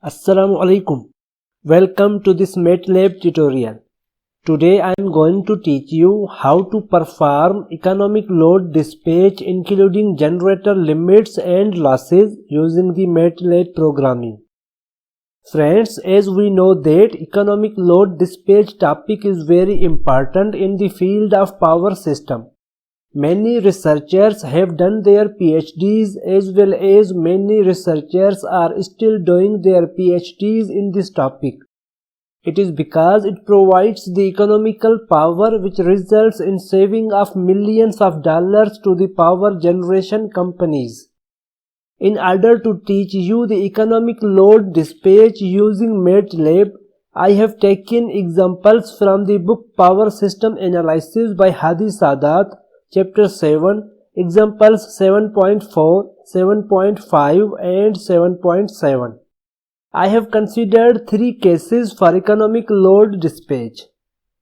Assalamu alaikum. Welcome to this MATLAB tutorial. Today I am going to teach you how to perform economic load dispatch including generator limits and losses using the MATLAB programming. Friends, as we know that economic load dispatch topic is very important in the field of power system. Many researchers have done their PhDs as well as many researchers are still doing their PhDs in this topic. It is because it provides the economical power which results in saving of millions of dollars to the power generation companies. In order to teach you the economic load dispatch using MATLAB, I have taken examples from the book Power System Analysis by Hadi Sadat, Chapter 7, examples 7.4, 7.5 and 7.7. I have considered three cases for economic load dispatch.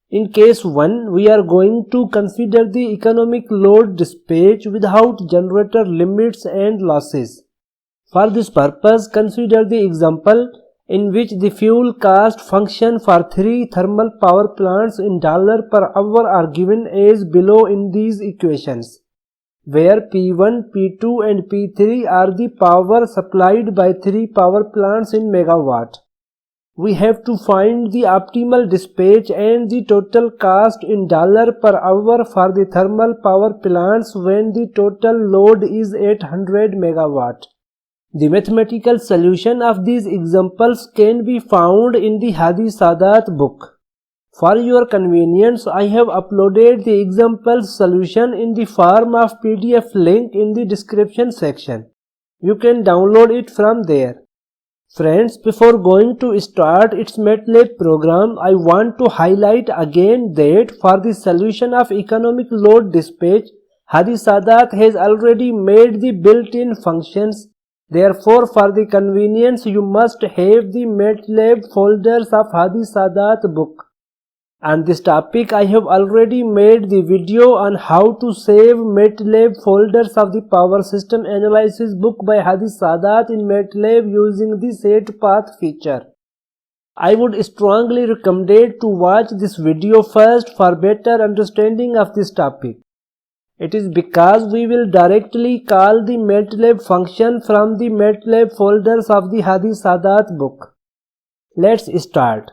In case 1, we are going to consider the economic load dispatch without generator limits and losses. For this purpose, consider the example in which the fuel cost function for 3 thermal power plants in $ per hour are given as below in these equations, where P1, P2 and P3 are the power supplied by 3 power plants in megawatt. We have to find the optimal dispatch and the total cost in $ per hour for the thermal power plants when the total load is 800 megawatt. The mathematical solution of these examples can be found in the Hadi Sadat book. For your convenience, I have uploaded the examples solution in the form of PDF link in the description section. You can download it from there. Friends, before going to start its MATLAB program, I want to highlight again that for the solution of economic load dispatch, Hadi Sadat has already made the built-in functions. Therefore, for the convenience, you must have the MATLAB folders of Hadi Sadat book. On this topic, I have already made the video on how to save MATLAB folders of the Power System Analysis book by Hadi Sadat in MATLAB using the set path feature. I would strongly recommend to watch this video first for better understanding of this topic. It is because we will directly call the MATLAB function from the MATLAB folders of the Hadi Sadat book. Let's start.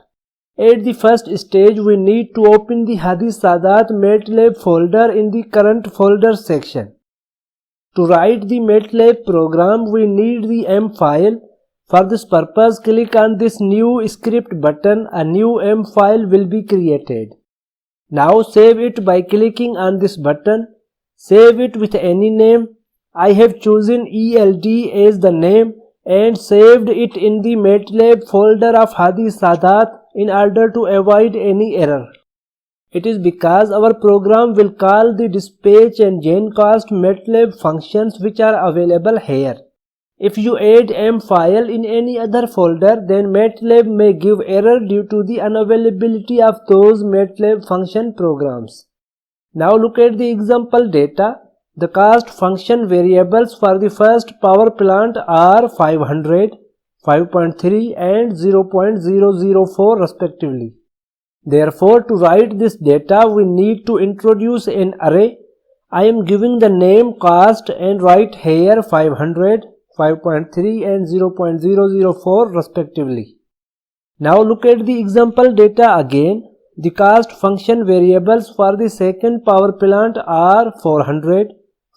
At the first stage, we need to open the Hadi Sadat MATLAB folder in the current folder section. To write the MATLAB program, we need the M file. For this purpose, click on this new script button. A new M file will be created. Now save it by clicking on this button. Save it with any name. I have chosen ELD as the name and saved it in the MATLAB folder of Hadi Sadat in order to avoid any error. It is because our program will call the dispatch and gen cost MATLAB functions which are available here. If you add M file in any other folder, then MATLAB may give error due to the unavailability of those MATLAB function programs. Now look at the example data. The cost function variables for the first power plant are 500, 5.3 and 0.004 respectively. Therefore, to write this data, we need to introduce an array. I am giving the name cost and write here 500, 5.3 and 0.004 respectively. Now look at the example data again. The cost function variables for the second power plant are 400,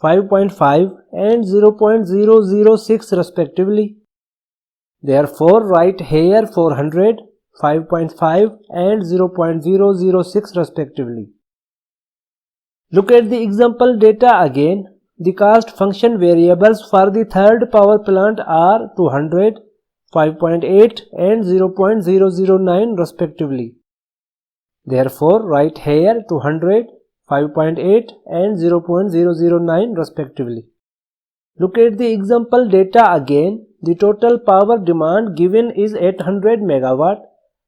5.5 and 0.006 respectively. Therefore, write here 400, 5.5 and 0.006 respectively. Look at the example data again. The cost function variables for the third power plant are 200, 5.8 and 0.009 respectively. Therefore, write here 200, 5.8 and 0.009 respectively. Look at the example data again. The total power demand given is 800 megawatt.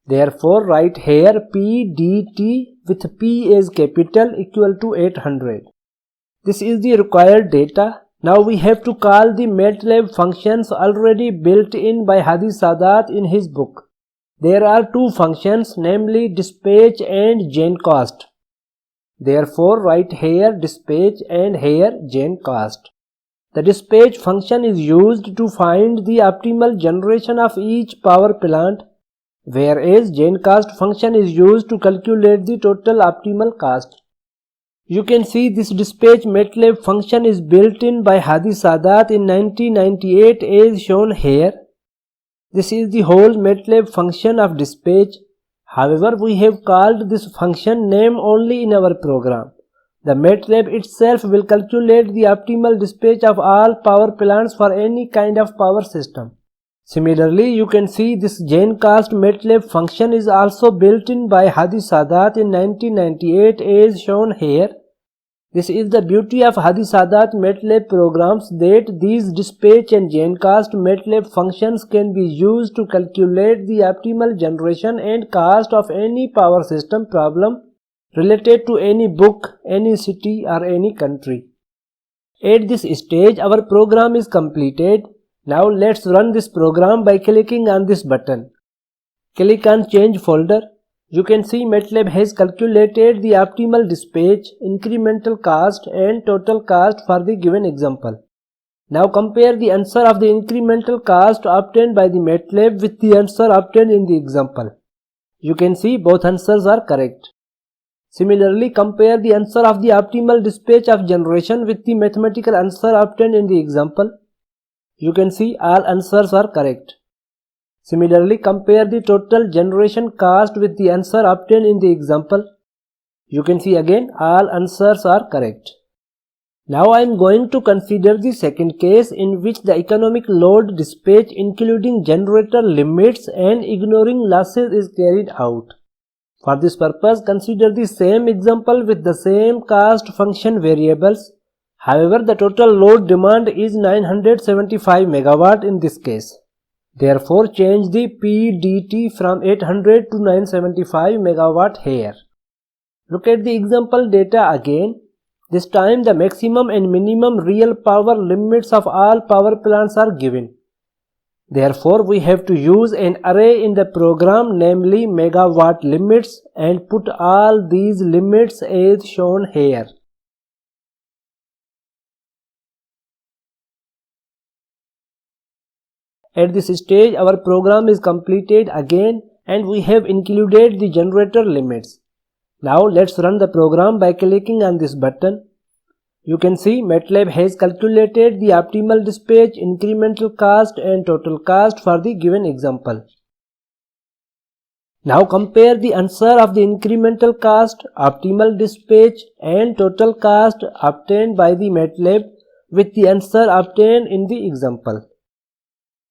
Therefore, write here P dt with P as capital equal to 800. This is the required data. Now we have to call the MATLAB functions already built in by Hadi Sadat in his book. There are two functions, namely dispatch and gaincost. Therefore write here dispatch and here gaincost. The dispatch function is used to find the optimal generation of each power plant, whereas gaincost function is used to calculate the total optimal cost. You can see this dispatch MATLAB function is built in by Hadi Sadat in 1998 as shown here. This is the whole MATLAB function of dispatch. However, we have called this function name only in our program. The MATLAB itself will calculate the optimal dispatch of all power plants for any kind of power system. Similarly, you can see this gaincost MATLAB function is also built in by Hadi Sadat in 1998 as shown here. This is the beauty of Hadi Sadat MATLAB programs, that these dispatch and gaincost MATLAB functions can be used to calculate the optimal generation and cost of any power system problem related to any book, any city or any country. At this stage, our program is completed. Now let's run this program by clicking on this button. Click on change folder. You can see MATLAB has calculated the optimal dispatch, incremental cost and total cost for the given example. Now compare the answer of the incremental cost obtained by the MATLAB with the answer obtained in the example. You can see both answers are correct. Similarly, compare the answer of the optimal dispatch of generation with the mathematical answer obtained in the example. You can see all answers are correct. Similarly, compare the total generation cost with the answer obtained in the example. You can see again all answers are correct. Now I am going to consider the second case in which the economic load dispatch including generator limits and ignoring losses is carried out. For this purpose, consider the same example with the same cost function variables. However, the total load demand is 975 megawatt in this case. Therefore, change the PDT from 800 to 975 megawatt here. Look at the example data again. This time the maximum and minimum real power limits of all power plants are given. Therefore, we have to use an array in the program, namely megawatt limits, and put all these limits as shown here. At this stage, our program is completed again and we have included the generator limits. Now let's run the program by clicking on this button. You can see MATLAB has calculated the optimal dispatch, incremental cost and total cost for the given example. Now compare the answer of the incremental cost, optimal dispatch and total cost obtained by the MATLAB with the answer obtained in the example.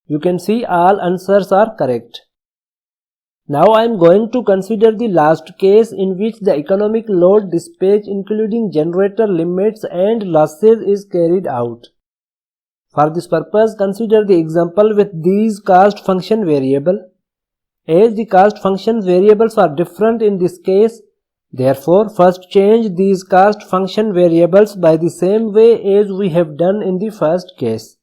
You can see all answers are correct. Now I am going to consider the last case in which the economic load dispatch including generator limits and losses is carried out. For this purpose, consider the example with these cost function variable. As the cost function variables are different in this case, therefore first change these cost function variables by the same way as we have done in the first case.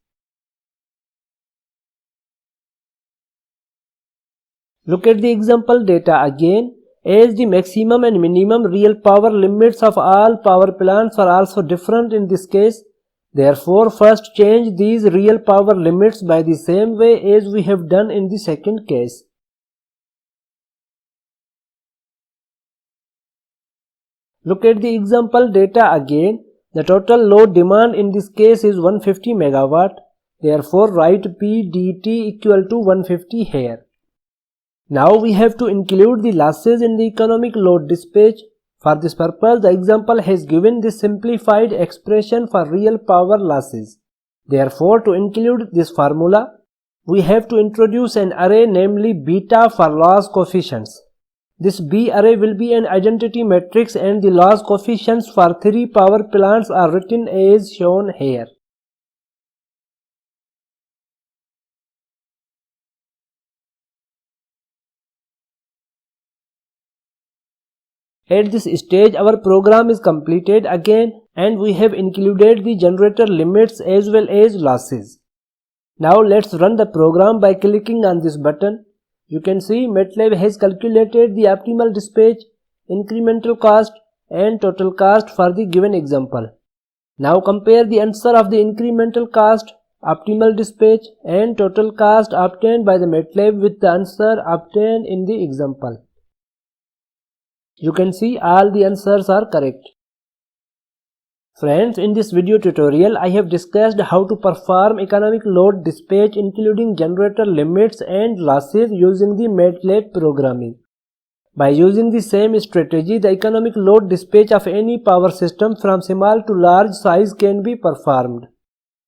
Look at the example data again. As the maximum and minimum real power limits of all power plants are also different in this case, therefore first change these real power limits by the same way as we have done in the second case. Look at the example data again. The total load demand in this case is 150 megawatt. Therefore write PDT equal to 150 here. Now we have to include the losses in the economic load dispatch. For this purpose, the example has given this simplified expression for real power losses. Therefore, to include this formula, we have to introduce an array, namely beta, for loss coefficients. This B array will be an identity matrix and the loss coefficients for 3 power plants are written as shown here. At this stage our program is completed again and we have included the generator limits as well as losses. Now let's run the program by clicking on this button. You can see MATLAB has calculated the optimal dispatch, incremental cost and total cost for the given example. Now compare the answer of the incremental cost, optimal dispatch and total cost obtained by the MATLAB with the answer obtained in the example. You can see all the answers are correct. Friends, in this video tutorial I have discussed how to perform economic load dispatch including generator limits and losses using the MATLAB programming. By using the same strategy, the economic load dispatch of any power system from small to large size can be performed.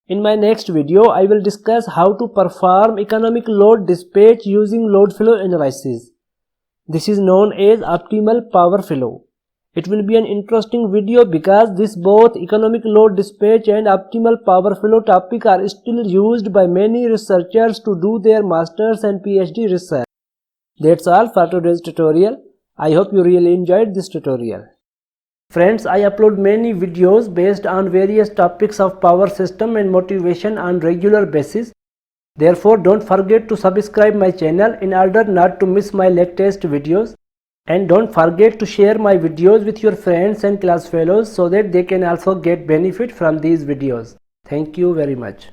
In my next video, I will discuss how to perform economic load dispatch using load flow analysis. This is known as optimal power flow. It will be an interesting video because this both economic load dispatch and optimal power flow topic are still used by many researchers to do their masters and PhD research. That's all for today's tutorial. I hope you really enjoyed this tutorial. Friends, I upload many videos based on various topics of power system and motivation on regular basis. Therefore, don't forget to subscribe my channel in order not to miss my latest videos. And don't forget to share my videos with your friends and class fellows so that they can also get benefit from these videos. Thank you very much.